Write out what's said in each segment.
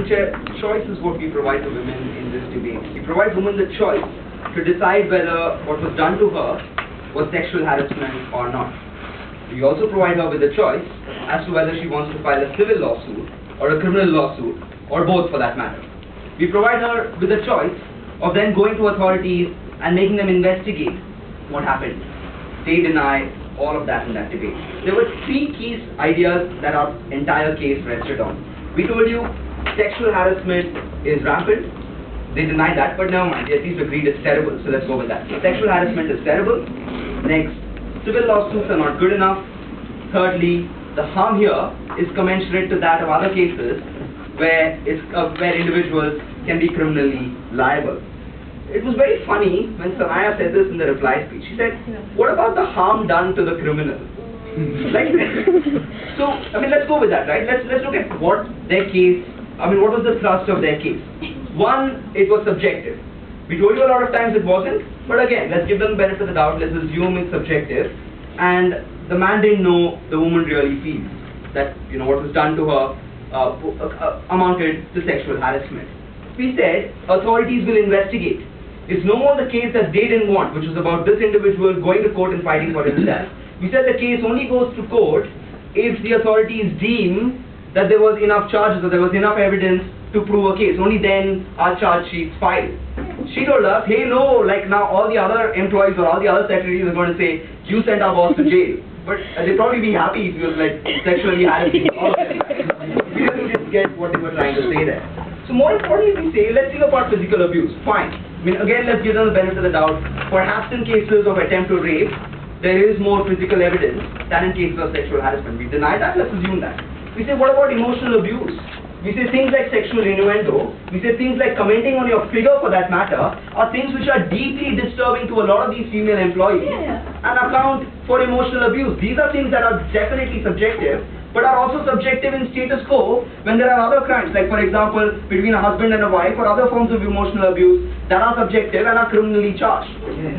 Madam Chair, choice is what we provide to women in this debate. We provide women the choice to decide whether what was done to her was sexual harassment or not. We also provide her with the choice as to whether she wants to file a civil lawsuit or a criminal lawsuit, or both for that matter. We provide her with the choice of then going to authorities and making them investigate what happened. They deny all of that in that debate. There were three key ideas that our entire case rested on. We told you sexual harassment is rampant. They denied that, but never mind. They at least agreed it's terrible, so let's go with that. So sexual harassment is terrible. Next, civil lawsuits are not good enough. Thirdly, the harm here is commensurate to that of other cases where individuals can be criminally liable. It was very funny when Sanaya said this in the reply speech. She said, what about the harm done to the criminal? Like, so, I mean, let's go with that, right? Let's look at what their case, what was the thrust of their case. One, it was subjective. We told you a lot of times it wasn't, but again, let's give them the benefit of the doubt, let's assume it's subjective, and the man didn't know the woman really feels that, what was done to her amounted to sexual harassment. We said, authorities will investigate. It's no more the case that they didn't want, which was about this individual going to court and fighting for himself. We said the case only goes to court if the authorities deem that there was enough charges or there was enough evidence to prove a case. Only then are charge sheets filed. She told us, hey no, like now all the other employees or all the other secretaries are going to say, you sent our boss to jail. But they'd probably be happy if he was like sexually harassing all of them. We didn't just get what they were trying to say there. So more importantly, we say, let's leave apart physical abuse. Fine. Again, let's give them the benefit of the doubt. Perhaps in cases of attempt to rape, there is more physical evidence than in cases of sexual harassment. We deny that, let's assume that. We say, what about emotional abuse? We say things like sexual innuendo, we say things like commenting on your figure for that matter, are things which are deeply disturbing to a lot of these female employees and account for emotional abuse. These are things that are definitely subjective, but are also subjective in status quo when there are other crimes, like for example, between a husband and a wife or other forms of emotional abuse that are subjective and are criminally charged.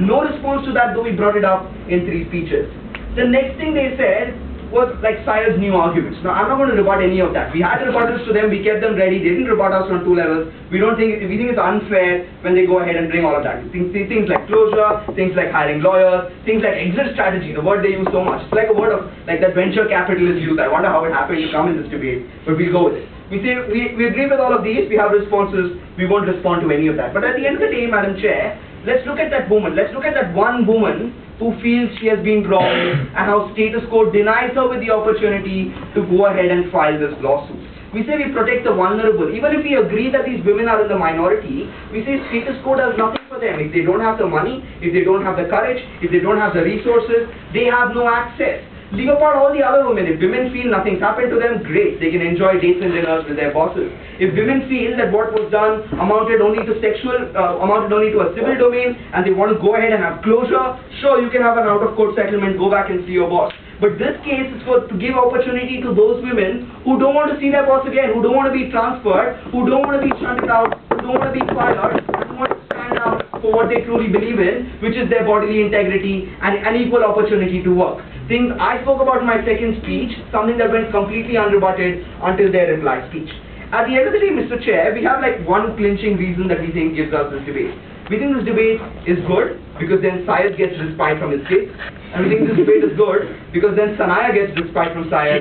No response to that, though we brought it up in 3 speeches. The next thing they said was like Sayed's new arguments. Now, I'm not going to rebut any of that. We had rebuttals to them, we kept them ready, they didn't rebut us on 2 levels. We think it's unfair when they go ahead and bring all of that. Things like closure, things like hiring lawyers, things like exit strategy, the word they use so much. It's like a word of, like that venture capital is used. I wonder how it happened to come in this debate, but we'll go with it. We say, we agree with all of these, we have responses, we won't respond to any of that. But at the end of the day, Madam Chair, let's look at that woman, let's look at that one woman who feels she has been wronged and how status quo denies her with the opportunity to go ahead and file this lawsuit. We say we protect the vulnerable. Even if we agree that these women are in the minority, we say status quo does nothing for them. If they don't have the money, if they don't have the courage, if they don't have the resources, they have no access. Leave apart all the other women. If women feel nothing's happened to them, great. They can enjoy dates and dinners with their bosses. If women feel that what was done amounted only to a civil domain and they want to go ahead and have closure, sure, you can have an out-of-court settlement, go back and see your boss. But this case is to give opportunity to those women who don't want to see their boss again, who don't want to be transferred, who don't want to be shunted out, who don't want to be fired, who want to stand out for what they truly believe in, which is their bodily integrity and an equal opportunity to work. Things I spoke about in my second speech, something that went completely unrebutted until their reply speech. At the end of the day, Mr. Chair, we have like one clinching reason that we think gives us this debate. We think this debate is good because then Syed gets respite from his kids, and we think this debate is good because then Sanaya gets respite from Syed.